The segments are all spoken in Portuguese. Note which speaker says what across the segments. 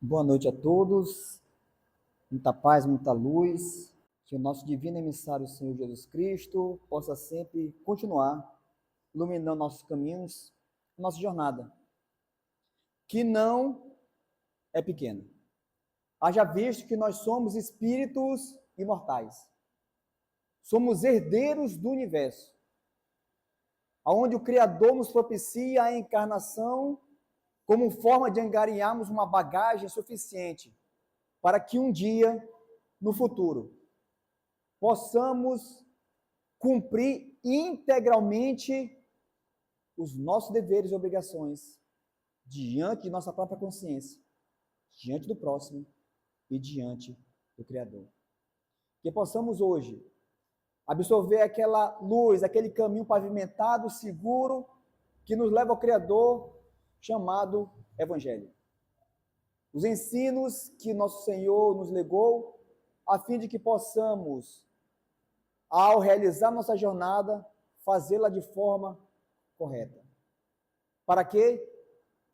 Speaker 1: Boa noite a todos, muita paz, muita luz, que o nosso divino emissário, o Senhor Jesus Cristo, possa sempre continuar iluminando nossos caminhos, nossa jornada, que não é pequena. Haja visto que nós somos espíritos imortais, somos herdeiros do universo, onde o Criador nos propicia a encarnação como forma de angariarmos uma bagagem suficiente para que um dia, no futuro, possamos cumprir integralmente os nossos deveres e obrigações diante de nossa própria consciência, diante do próximo e diante do Criador. Que possamos hoje absorver aquela luz, aquele caminho pavimentado, seguro, que nos leva ao Criador, chamado Evangelho. Os ensinos que nosso Senhor nos legou, a fim de que possamos, ao realizar nossa jornada, fazê-la de forma correta. Para quê?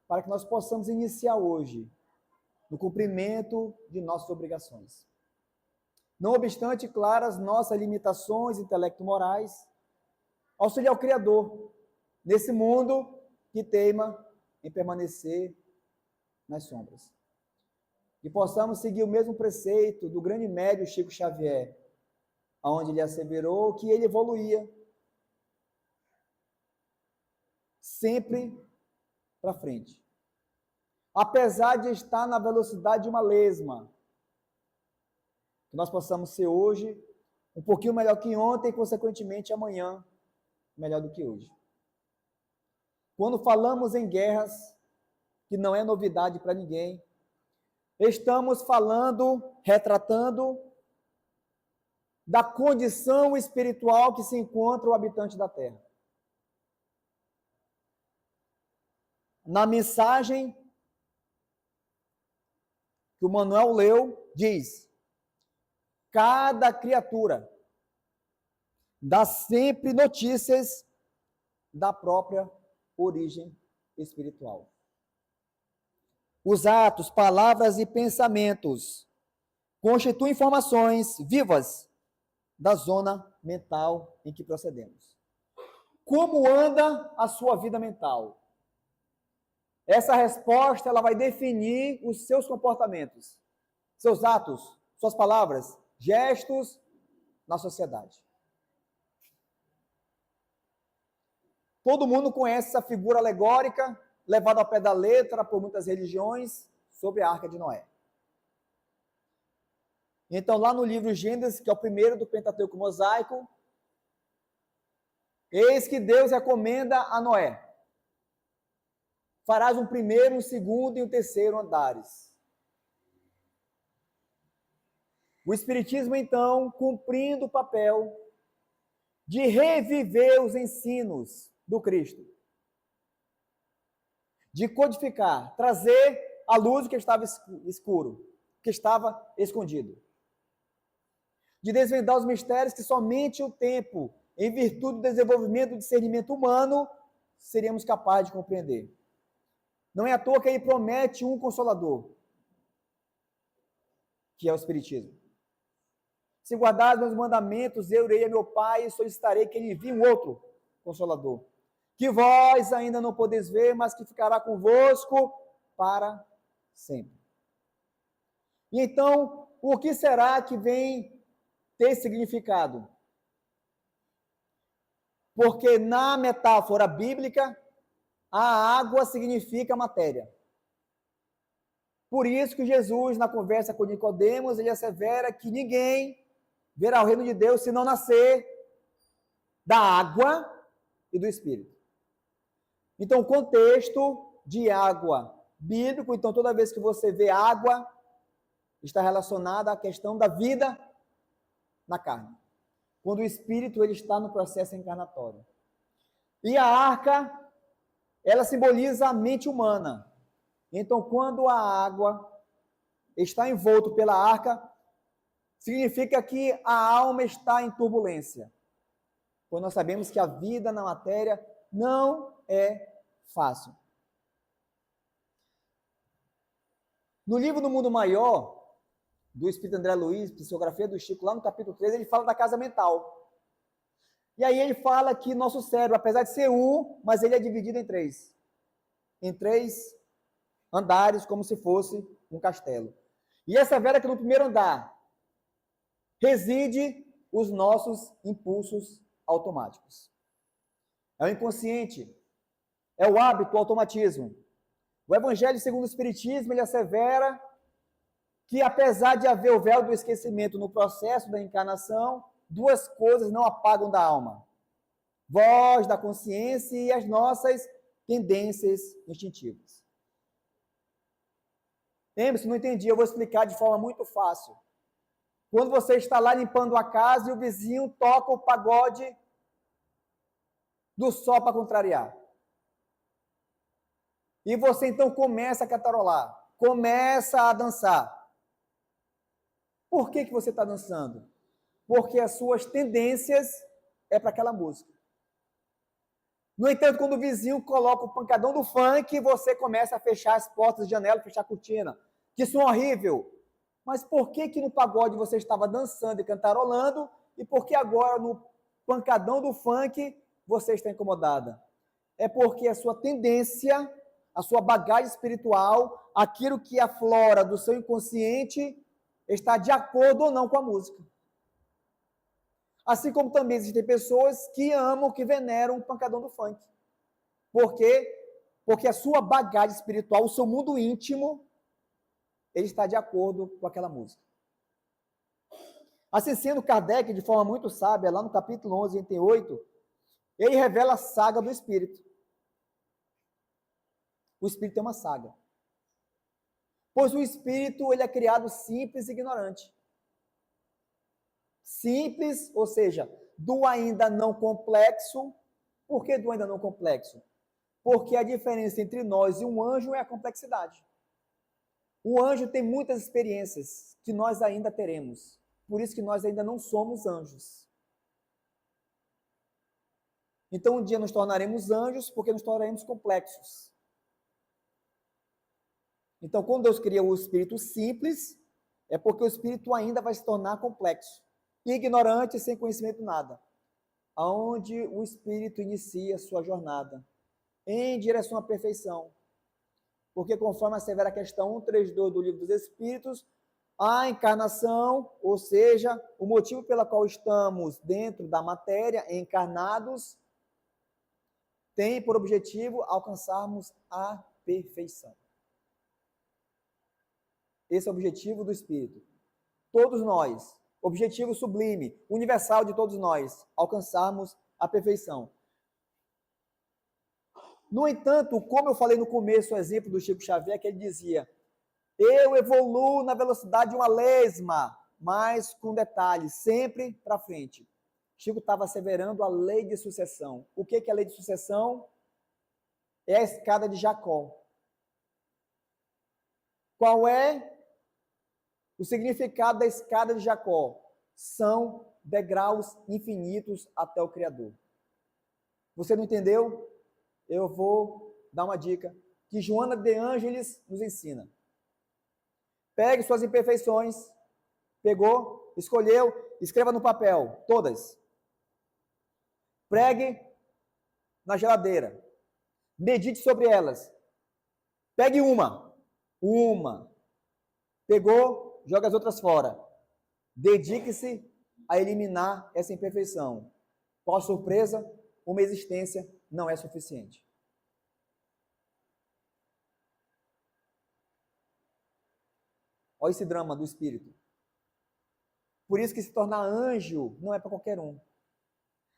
Speaker 1: Para que nós possamos iniciar hoje no cumprimento de nossas obrigações. Não obstante, claras nossas limitações intelecto-morais, auxiliar o Criador nesse mundo que teima em permanecer nas sombras. E possamos seguir o mesmo preceito do grande médium Chico Xavier, onde ele asseverou que ele evoluía sempre para frente. Apesar de estar na velocidade de uma lesma, que nós possamos ser hoje um pouquinho melhor que ontem e, consequentemente, amanhã melhor do que hoje. Quando falamos em guerras, que não é novidade para ninguém, estamos falando, retratando da condição espiritual que se encontra o habitante da Terra. Na mensagem que o Manuel leu, diz: cada criatura dá sempre notícias da própria origem espiritual. Os atos, palavras e pensamentos constituem informações vivas da zona mental em que procedemos. Como anda a sua vida mental? Essa resposta ela vai definir os seus comportamentos, seus atos, suas palavras, gestos na sociedade. Todo mundo conhece essa figura alegórica, levada ao pé da letra por muitas religiões, sobre a Arca de Noé. Então, lá no livro Gênesis, que é o primeiro do Pentateuco mosaico, eis que Deus recomenda a Noé: farás um primeiro, um segundo e um terceiro andares. O Espiritismo, então, cumprindo o papel de reviver os ensinos do Cristo, de codificar, trazer à luz o que estava escuro, que estava escondido, de desvendar os mistérios que somente o tempo, em virtude do desenvolvimento do discernimento humano, seríamos capazes de compreender. Não é à toa que ele promete um consolador, que é o Espiritismo. Se guardares meus mandamentos, eu irei a meu Pai e solicitarei que ele envie um outro consolador, que vós ainda não podeis ver, mas que ficará convosco para sempre. E então, o que será que vem ter significado? Porque na metáfora bíblica, a água significa matéria. Por isso que Jesus, na conversa com Nicodemos, ele assevera que ninguém verá o reino de Deus se não nascer da água e do Espírito. Então, o contexto de água bíblico, então toda vez que você vê água, está relacionada à questão da vida na carne. Quando o Espírito ele está no processo encarnatório. E a arca, ela simboliza a mente humana. Então, quando a água está envolta pela arca, significa que a alma está em turbulência. Pois nós sabemos que a vida na matéria não é fácil. No livro do Mundo Maior, do Espírito André Luiz, Psicografia do Chico, lá no capítulo 3, ele fala da casa mental. E aí ele fala que nosso cérebro, apesar de ser um, mas ele é dividido em três. Em três andares, como se fosse um castelo. E essa vera que no primeiro andar reside os nossos impulsos automáticos. É o inconsciente, é o hábito, o automatismo. O Evangelho segundo o Espiritismo, ele assevera que apesar de haver o véu do esquecimento no processo da encarnação, duas coisas não apagam da alma: voz da consciência e as nossas tendências instintivas. Lembre-se, não entendi, eu vou explicar de forma muito fácil. Quando você está lá limpando a casa e o vizinho toca o pagode do sol para contrariar. E você então começa a cantarolar, começa a dançar. Por que você está dançando? Porque as suas tendências é para aquela música. No entanto, quando o vizinho coloca o pancadão do funk, você começa a fechar as portas de janela, fechar a cortina. Que som horrível! Mas por que no pagode você estava dançando e cantarolando, e por que agora no pancadão do funk você está incomodada? É porque a sua tendência, a sua bagagem espiritual, aquilo que aflora do seu inconsciente, está de acordo ou não com a música. Assim como também existem pessoas que amam, que veneram o pancadão do funk. Por quê? Porque a sua bagagem espiritual, o seu mundo íntimo, ele está de acordo com aquela música. Assim sendo, Kardec, de forma muito sábia, lá no capítulo 11, item 8, ele revela a saga do espírito. O espírito é uma saga. Pois o espírito, ele é criado simples e ignorante. Simples, ou seja, do ainda não complexo. Por que do ainda não complexo? Porque a diferença entre nós e um anjo é a complexidade. O anjo tem muitas experiências que nós ainda teremos. Por isso que nós ainda não somos anjos. Então, um dia nos tornaremos anjos porque nos tornaremos complexos. Então, quando Deus cria o espírito simples, é porque o espírito ainda vai se tornar complexo. Ignorante, sem conhecimento nada. Aonde o espírito inicia a sua jornada em direção à perfeição. Porque conforme assevera a questão 132 do Livro dos Espíritos, a encarnação, ou seja, o motivo pelo qual estamos dentro da matéria, encarnados, tem por objetivo alcançarmos a perfeição. Esse é o objetivo do Espírito. Todos nós, objetivo sublime, universal de todos nós, alcançarmos a perfeição. No entanto, como eu falei no começo, o exemplo do Chico Xavier, que ele dizia: eu evoluo na velocidade de uma lesma, mas com detalhes, sempre para frente. Chico estava asseverando a lei de sucessão. O que é a lei de sucessão? É a escada de Jacó. Qual é o significado da escada de Jacó? São degraus infinitos até o Criador. Você não entendeu? Eu vou dar uma dica que Joana de Ângeles nos ensina. Pegue suas imperfeições, pegou, escolheu, escreva no papel, todas. Pregue na geladeira. Medite sobre elas. Pegue uma. Pegou, joga as outras fora. Dedique-se a eliminar essa imperfeição. Qual a surpresa? Uma existência não é suficiente. Olha esse drama do espírito. Por isso que se tornar anjo não é para qualquer um.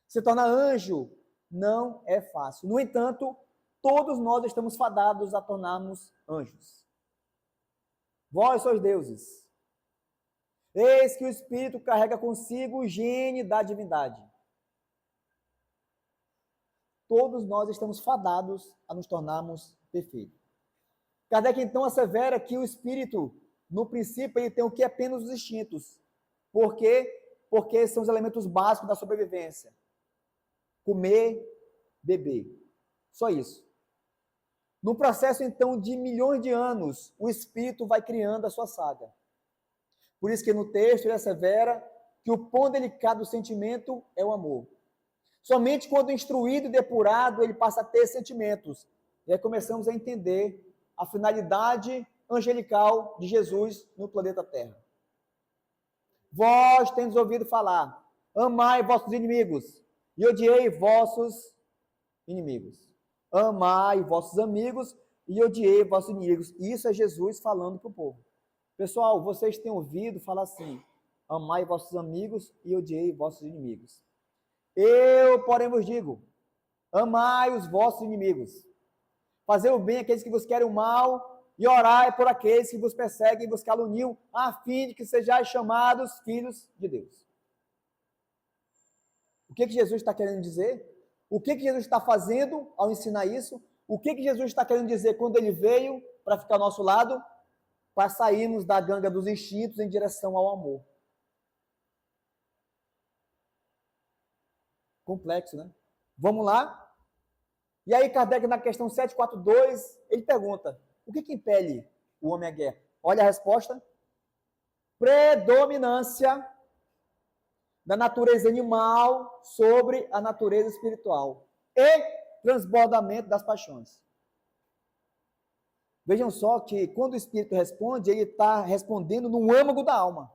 Speaker 1: Se tornar anjo não é fácil. No entanto, todos nós estamos fadados a tornarmos anjos. Vós sois deuses. Eis que o Espírito carrega consigo o gene da divindade. Todos nós estamos fadados a nos tornarmos perfeitos. Kardec então assevera que o Espírito, no princípio, ele tem o que? Apenas os instintos. Por quê? Porque são os elementos básicos da sobrevivência. Comer, beber. Só isso. No processo, então, de milhões de anos, o Espírito vai criando a sua saga. Por isso que no texto ele assevera que o pão delicado do sentimento é o amor. Somente quando instruído e depurado, ele passa a ter sentimentos. E aí começamos a entender a finalidade angelical de Jesus no planeta Terra. Vós tendes ouvido falar, amai vossos inimigos e odiei vossos inimigos. Amai vossos amigos e odiei vossos inimigos. Isso é Jesus falando para o povo. Pessoal, vocês têm ouvido falar assim, amai vossos amigos e odiei vossos inimigos. Eu, porém, vos digo, amai os vossos inimigos, fazei o bem àqueles que vos querem o mal, e orai por aqueles que vos perseguem e vos caluniam, a fim de que sejais chamados filhos de Deus. O que Jesus está querendo dizer? O que Jesus está fazendo ao ensinar isso? O que Jesus está querendo dizer quando ele veio para ficar ao nosso lado? Para sairmos da ganga dos instintos em direção ao amor. Complexo, né? Vamos lá? E aí Kardec, na questão 742, ele pergunta, o que impele o homem à guerra? Olha a resposta. Predominância da natureza animal sobre a natureza espiritual e transbordamento das paixões. Vejam só que quando o espírito responde, ele está respondendo no âmago da alma.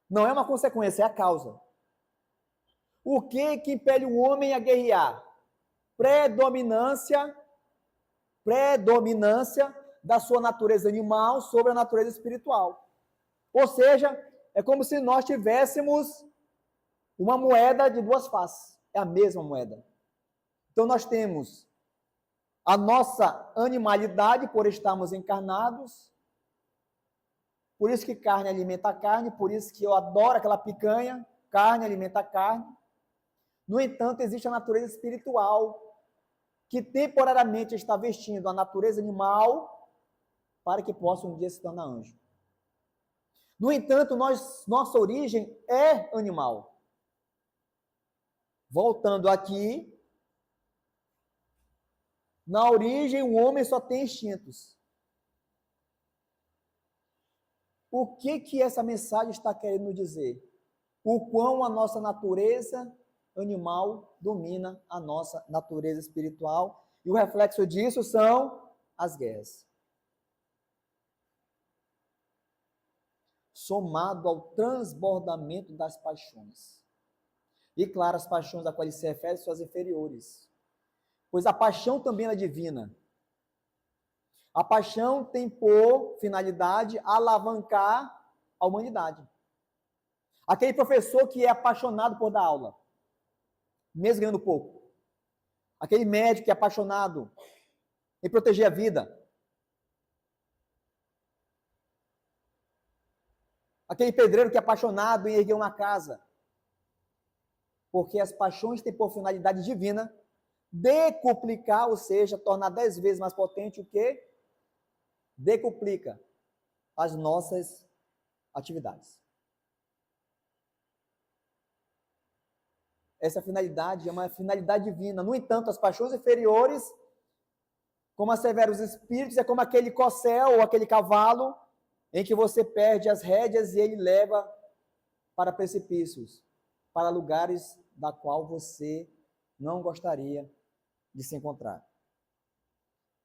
Speaker 1: Não é uma consequência, é a causa. O que impele o homem a guerrear? Predominância da sua natureza animal sobre a natureza espiritual. Ou seja, é como se nós tivéssemos uma moeda de duas faces. É a mesma moeda. Então nós temos a nossa animalidade por estarmos encarnados. Por isso que carne alimenta a carne, por isso que eu adoro aquela picanha, carne alimenta a carne. No entanto, existe a natureza espiritual, que temporariamente está vestindo a natureza animal para que possa um dia se tornar anjo. No entanto, nossa origem é animal. Voltando aqui, na origem o homem só tem instintos. O que essa mensagem está querendo dizer? O quão a nossa natureza animal domina a nossa natureza espiritual, e o reflexo disso são as guerras. Somado ao transbordamento das paixões. E claro, as paixões a quais ele se refere são as inferiores. Pois a paixão também é divina. A paixão tem por finalidade alavancar a humanidade. Aquele professor que é apaixonado por dar aula, mesmo ganhando pouco. Aquele médico que é apaixonado em proteger a vida. Aquele pedreiro que é apaixonado em erguer uma casa. Porque as paixões têm por finalidade divina decuplicar, ou seja, tornar 10 vezes mais potente o que? Decuplica as nossas atividades. Essa finalidade é uma finalidade divina. No entanto, as paixões inferiores, como assevera os espíritos, é como aquele corcel ou aquele cavalo em que você perde as rédeas e ele leva para precipícios, para lugares da qual você não gostaria de se encontrar.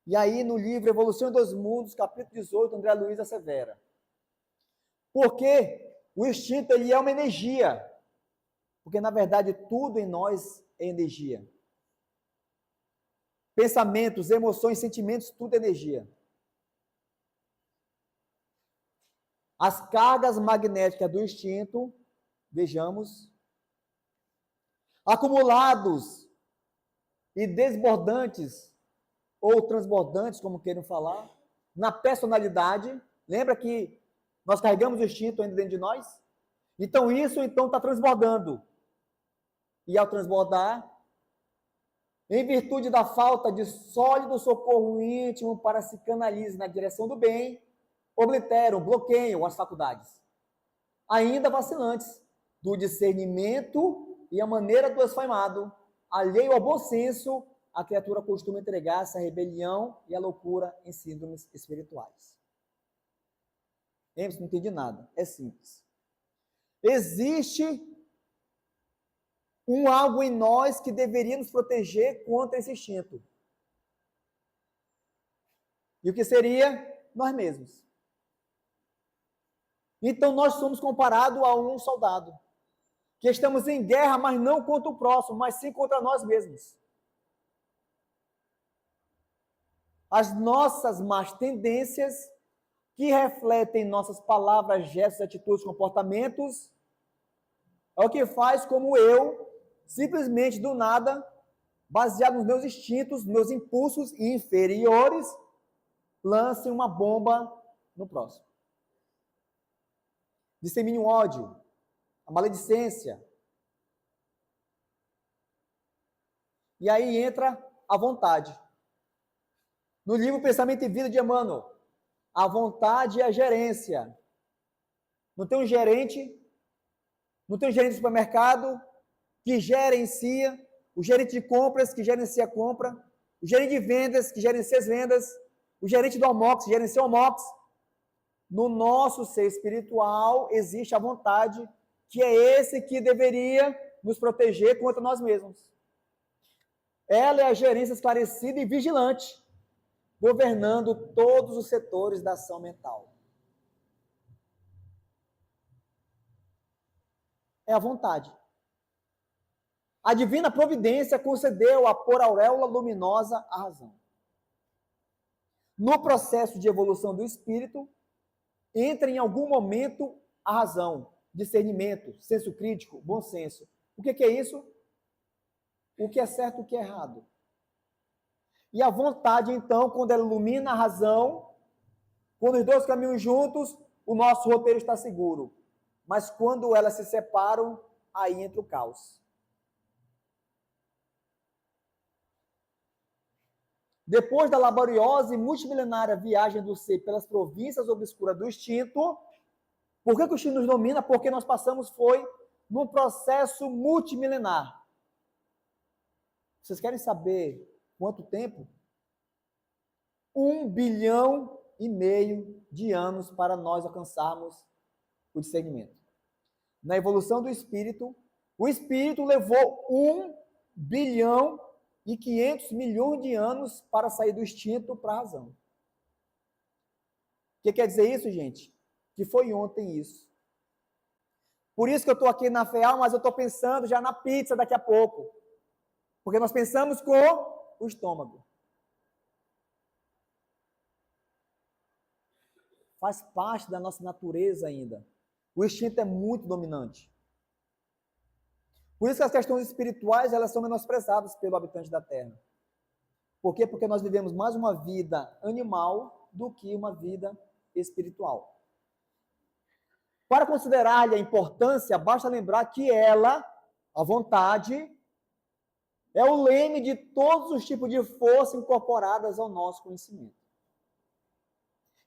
Speaker 1: E aí, no livro Evolução dos Mundos, capítulo 18, André Luiz assevera. Porque o instinto ele é uma energia. Porque, na verdade, tudo em nós é energia. Pensamentos, emoções, sentimentos, tudo é energia. As cargas magnéticas do instinto, vejamos, acumulados e desbordantes, ou transbordantes, como queiram falar, na personalidade. Lembra que nós carregamos o instinto ainda dentro de nós? Então, isso está transbordando. E ao transbordar, em virtude da falta de sólido socorro íntimo para se canalizar na direção do bem, obliteram, bloqueiam as faculdades, ainda vacilantes, do discernimento e a maneira do esfaimado, alheio ao bom senso a criatura costuma entregar-se à rebelião e à loucura em síndromes espirituais. Emerson, não entendi nada. É simples. Existe algo em nós que deveria nos proteger contra esse instinto. E o que seria? Nós mesmos. Então, nós somos comparados a um soldado, que estamos em guerra, mas não contra o próximo, mas sim contra nós mesmos. As nossas más tendências, que refletem nossas palavras, gestos, atitudes, comportamentos, é o que faz como eu, simplesmente do nada, baseado nos meus instintos, meus impulsos inferiores, lance uma bomba no próximo. Dissemine o ódio, a maledicência. E aí entra a vontade. No livro Pensamento e Vida de Emmanuel, a vontade é a gerência. Não tem um gerente de supermercado que gerencia, o gerente de compras que gerencia a compra, o gerente de vendas que gerencia as vendas, o gerente do Almox que gerencia o Almox. No nosso ser espiritual existe a vontade, que é esse que deveria nos proteger contra nós mesmos. Ela é a gerência esclarecida e vigilante, governando todos os setores da ação mental. É a vontade. A divina providência concedeu a por auréola luminosa a razão. No processo de evolução do espírito, entra em algum momento a razão, discernimento, senso crítico, bom senso. O que é isso? O que é certo e o que é errado. E a vontade, então, quando ela ilumina a razão, quando os dois caminham juntos, o nosso roteiro está seguro. Mas quando elas se separam, aí entra o caos. Depois da laboriosa e multimilenária viagem do ser pelas províncias obscuras do instinto, por que o instinto nos domina? Porque nós passamos num processo multimilenar. Vocês querem saber quanto tempo? 1,5 bilhão de anos para nós alcançarmos o discernimento. Na evolução do espírito, o espírito levou 1,5 bilhão de anos para sair do instinto para a razão. O que quer dizer isso, gente? Que foi ontem isso. Por isso que eu estou aqui na FEAL, mas eu estou pensando já na pizza daqui a pouco. Porque nós pensamos com o estômago. Faz parte da nossa natureza ainda. O instinto é muito dominante. Por isso que as questões espirituais, elas são menosprezadas pelo habitante da Terra. Por quê? Porque nós vivemos mais uma vida animal do que uma vida espiritual. Para considerar-lhe a importância, basta lembrar que ela, a vontade, é o leme de todos os tipos de força incorporadas ao nosso conhecimento.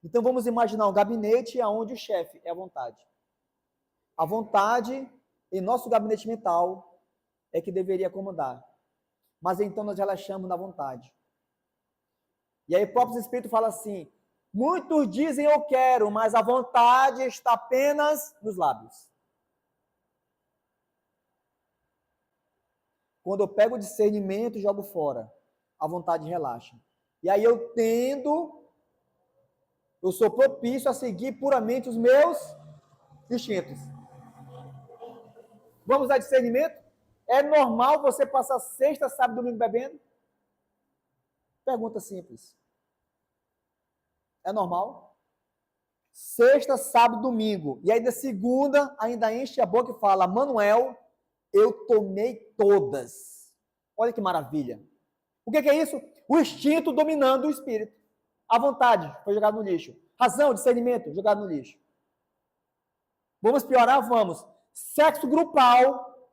Speaker 1: Então vamos imaginar um gabinete onde o chefe é a vontade. A vontade, em nosso gabinete mental, é que deveria comandar. Mas então nós relaxamos na vontade. E aí o próprio Espírito fala assim, muitos dizem eu quero, mas a vontade está apenas nos lábios. Quando eu pego o discernimento e jogo fora, a vontade relaxa. E aí eu sou propício a seguir puramente os meus instintos. Vamos a discernimento? É normal você passar sexta, sábado e domingo bebendo? Pergunta simples. É normal? Sexta, sábado, domingo. E aí na segunda, ainda enche a boca e fala, Manuel, eu tomei todas. Olha que maravilha. O que é isso? O instinto dominando o espírito. A vontade foi jogada no lixo. Razão, discernimento, jogado no lixo. Vamos piorar? Vamos. Sexo grupal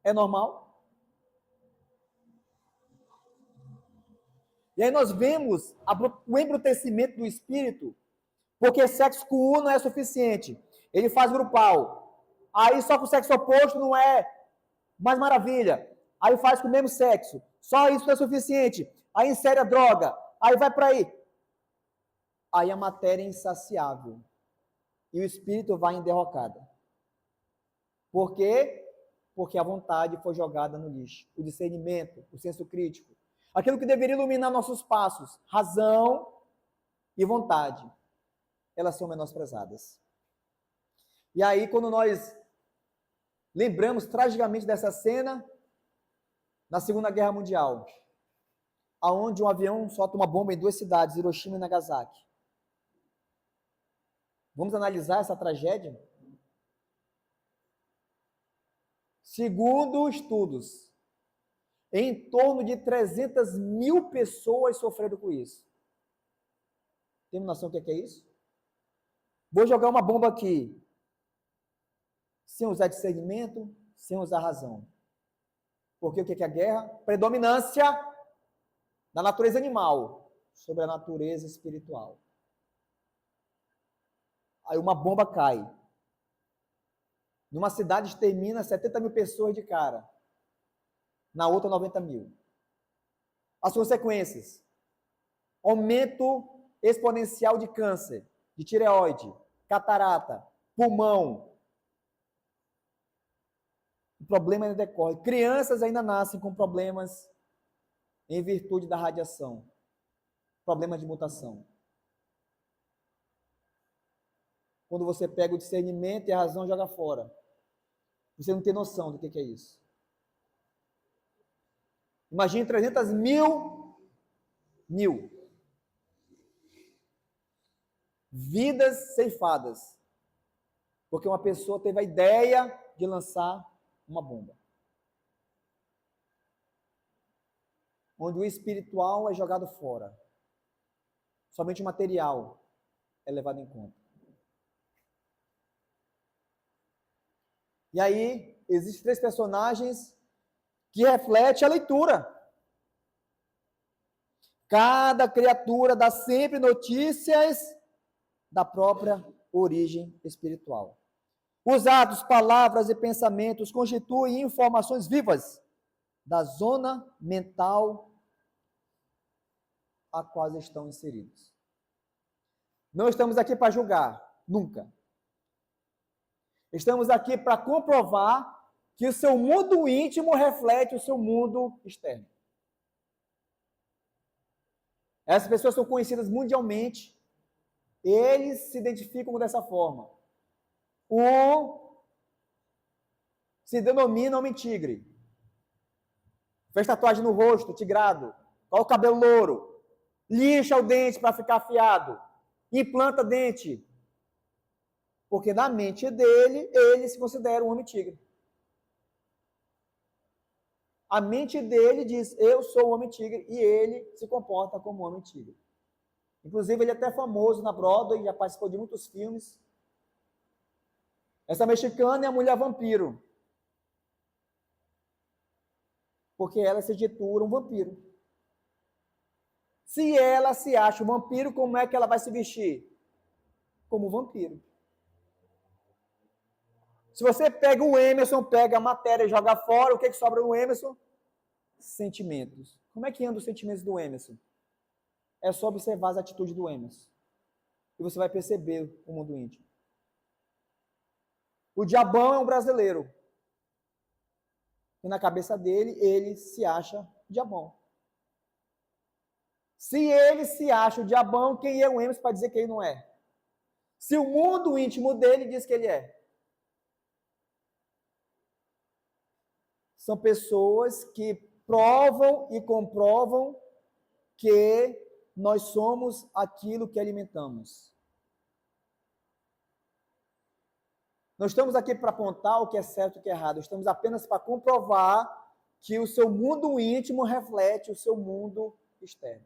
Speaker 1: é normal? E aí nós vemos o embrutecimento do espírito, porque sexo com um não é suficiente. Ele faz grupal. Aí só com o sexo oposto não é mais maravilha. Aí faz com o mesmo sexo. Só isso não é suficiente. Aí insere a droga. Aí vai para aí. Aí a matéria é insaciável. E o espírito vai em derrocada. Por quê? Porque a vontade foi jogada no lixo. O discernimento, o senso crítico. Aquilo que deveria iluminar nossos passos. Razão e vontade. Elas são menosprezadas. E aí, quando nós lembramos tragicamente dessa cena, na Segunda Guerra Mundial, aonde um avião solta uma bomba em 2 cidades, Hiroshima e Nagasaki. Vamos analisar essa tragédia? Segundo estudos, em torno de 300 mil pessoas sofreram com isso. Tem noção do que é isso? Vou jogar uma bomba aqui, sem usar discernimento, sem usar razão. Porque o que é a guerra? Predominância da natureza animal sobre a natureza espiritual. Aí uma bomba cai. Numa cidade extermina 70 mil pessoas de cara. Na outra, 90 mil. As consequências: aumento exponencial de câncer, de tireoide, catarata, pulmão. O problema ainda decorre. Crianças ainda nascem com problemas em virtude da radiação. Problemas de mutação. Quando você pega o discernimento e a razão, joga fora. Você não tem noção do que é isso. Imagine 300 mil vidas ceifadas. Porque uma pessoa teve a ideia de lançar uma bomba. Onde o espiritual é jogado fora. Somente o material é levado em conta. E aí, existem 3 personagens que refletem a leitura. Cada criatura dá sempre notícias da própria origem espiritual. Os atos, palavras e pensamentos constituem informações vivas da zona mental a qual estão inseridos. Não estamos aqui para julgar, nunca. Estamos aqui para comprovar que o seu mundo íntimo reflete o seu mundo externo. Essas pessoas são conhecidas mundialmente. Eles se identificam dessa forma. Um se denomina homem-tigre. Fez tatuagem no rosto, tigrado. Coloca o cabelo louro. Lixa o dente para ficar afiado. Implanta dente. Porque na mente dele, ele se considera um homem-tigre. A mente dele diz, eu sou um homem-tigre, e ele se comporta como um homem-tigre. Inclusive, ele é até famoso na Broadway, já participou de muitos filmes. Essa mexicana é a mulher vampiro. Porque ela se intitula um vampiro. Se ela se acha um vampiro, como é que ela vai se vestir? Como um vampiro. Se você pega o Emerson, pega a matéria e joga fora, o que sobra no Emerson? Sentimentos. Como é que andam os sentimentos do Emerson? É só observar as atitudes do Emerson. E você vai perceber o mundo íntimo. O diabão é um brasileiro. E na cabeça dele, ele se acha diabão. Se ele se acha o diabão, quem é o Emerson para dizer que ele não é? Se o mundo íntimo dele diz que ele é. São pessoas que provam e comprovam que nós somos aquilo que alimentamos. Não estamos aqui para apontar o que é certo e o que é errado, estamos apenas para comprovar que o seu mundo íntimo reflete o seu mundo externo.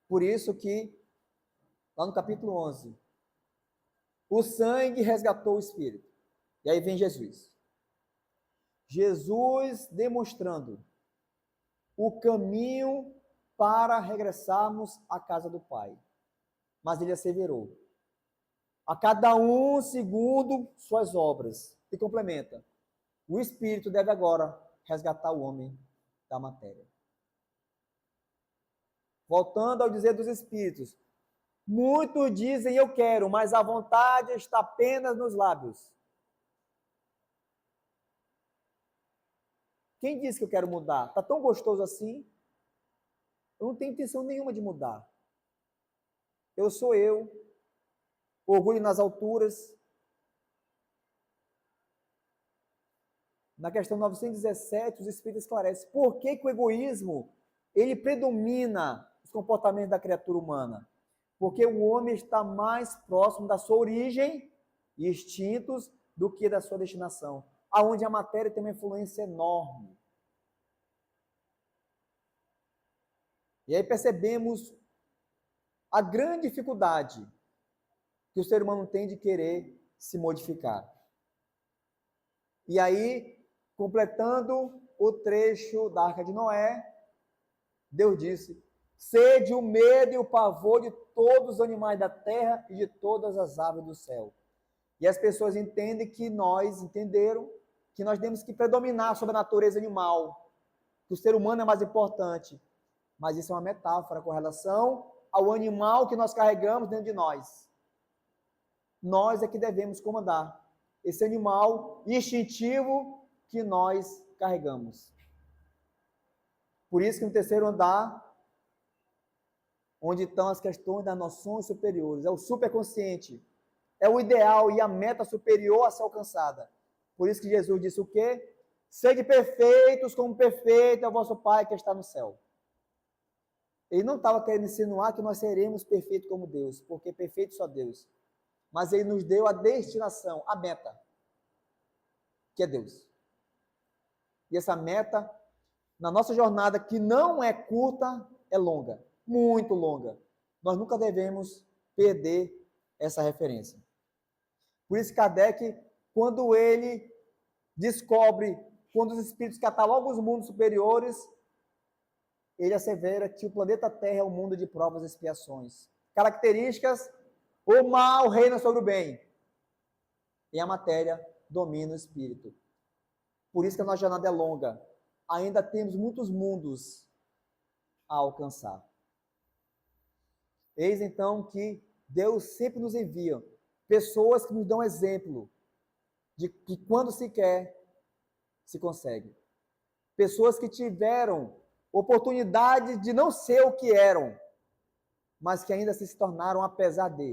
Speaker 1: Por isso que, lá no capítulo 11, o sangue resgatou o espírito. E aí vem Jesus. Jesus demonstrando o caminho para regressarmos à casa do Pai. Mas ele asseverou: a cada um segundo suas obras. E complementa: O Espírito deve agora resgatar o homem da matéria. Voltando ao dizer dos Espíritos, muitos dizem eu quero, mas a vontade está apenas nos lábios. Quem disse que eu quero mudar? Está tão gostoso assim? Eu não tenho intenção nenhuma de mudar. Eu sou eu, orgulho nas alturas. Na questão 917, os Espíritos esclarecem por que o egoísmo ele predomina os comportamentos da criatura humana. Porque o homem está mais próximo da sua origem e instintos do que da sua destinação, aonde a matéria tem uma influência enorme. E aí percebemos a grande dificuldade que o ser humano tem de querer se modificar. E aí, completando o trecho da Arca de Noé, Deus disse: sede o medo e o pavor de todos os animais da terra e de todas as aves do céu. E as pessoas entenderam que nós temos que predominar sobre a natureza animal, que o ser humano é mais importante. Mas isso é uma metáfora com relação ao animal que nós carregamos dentro de nós. Nós é que devemos comandar esse animal instintivo que nós carregamos. Por isso que no terceiro andar, onde estão as questões das noções superiores, é o superconsciente, é o ideal e a meta superior a ser alcançada. Por isso que Jesus disse o quê? Sede perfeitos como perfeito é o vosso Pai que está no céu. Ele não estava querendo insinuar que nós seremos perfeitos como Deus, porque perfeito só Deus. Mas ele nos deu a destinação, a meta, que é Deus. E essa meta, na nossa jornada, que não é curta, é longa, muito longa. Nós nunca devemos perder essa referência. Por isso, Kardec, quando ele descobre, quando os espíritos catalogam os mundos superiores, ele assevera que o planeta Terra é um mundo de provas e expiações. Características: o mal reina sobre o bem. E a matéria domina o espírito. Por isso que a nossa jornada é longa. Ainda temos muitos mundos a alcançar. Eis então que Deus sempre nos envia pessoas que nos dão exemplo de que quando se quer, se consegue. Pessoas que tiveram oportunidade de não ser o que eram, mas que ainda se tornaram apesar de.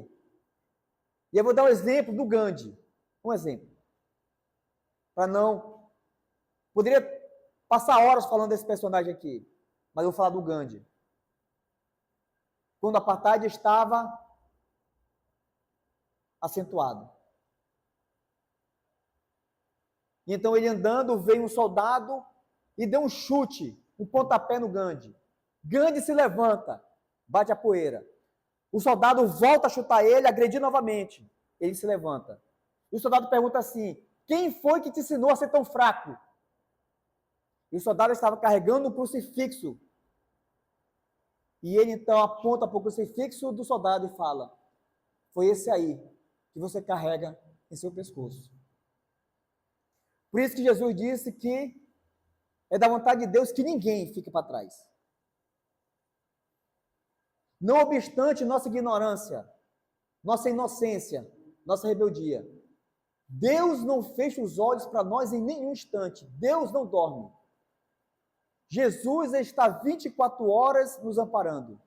Speaker 1: E eu vou dar um exemplo do Gandhi. Um exemplo. Para não... Poderia passar horas falando desse personagem aqui, mas eu vou falar do Gandhi. Quando o apartheid estava acentuado. E então ele andando, veio um soldado e deu um chute, um pontapé no Gandhi. Gandhi se levanta, bate a poeira. O soldado volta a chutar ele, agredir novamente. Ele se levanta. E o soldado pergunta assim: quem foi que te ensinou a ser tão fraco? E o soldado estava carregando um crucifixo. E ele então aponta para o crucifixo do soldado e fala: foi esse aí que você carrega em seu pescoço. Por isso que Jesus disse que é da vontade de Deus que ninguém fique para trás. Não obstante nossa ignorância, nossa inocência, nossa rebeldia, Deus não fecha os olhos para nós em nenhum instante. Deus não dorme. Jesus está 24 horas nos amparando.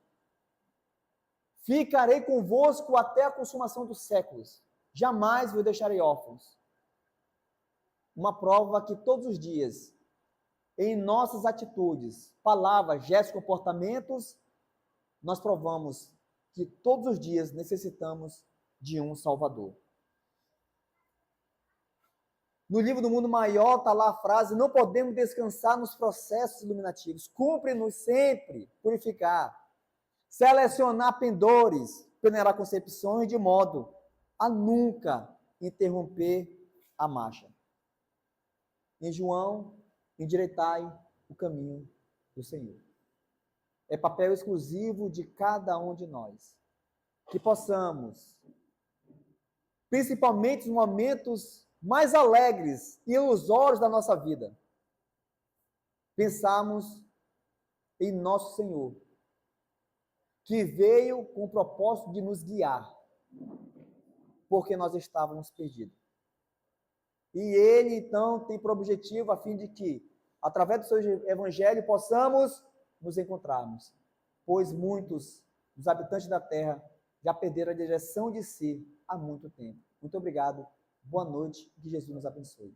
Speaker 1: Ficarei convosco até a consumação dos séculos. Jamais vos deixarei órfãos. Uma prova que todos os dias, em nossas atitudes, palavras, gestos, comportamentos, nós provamos que todos os dias necessitamos de um Salvador. No livro do Mundo Maior está lá a frase: não podemos descansar nos processos iluminativos. Cumpre-nos sempre purificar, selecionar pendores, peneirar concepções de modo a nunca interromper a marcha. Em João, endireitai o caminho do Senhor. É papel exclusivo de cada um de nós que possamos, principalmente nos momentos mais alegres e ilusórios da nossa vida, pensarmos em nosso Senhor, que veio com o propósito de nos guiar, porque nós estávamos perdidos. E ele, então, tem por objetivo a fim de que, através do seu evangelho, possamos nos encontrarmos, pois muitos dos habitantes da terra já perderam a direção de si há muito tempo. Muito obrigado, boa noite, que Jesus nos abençoe.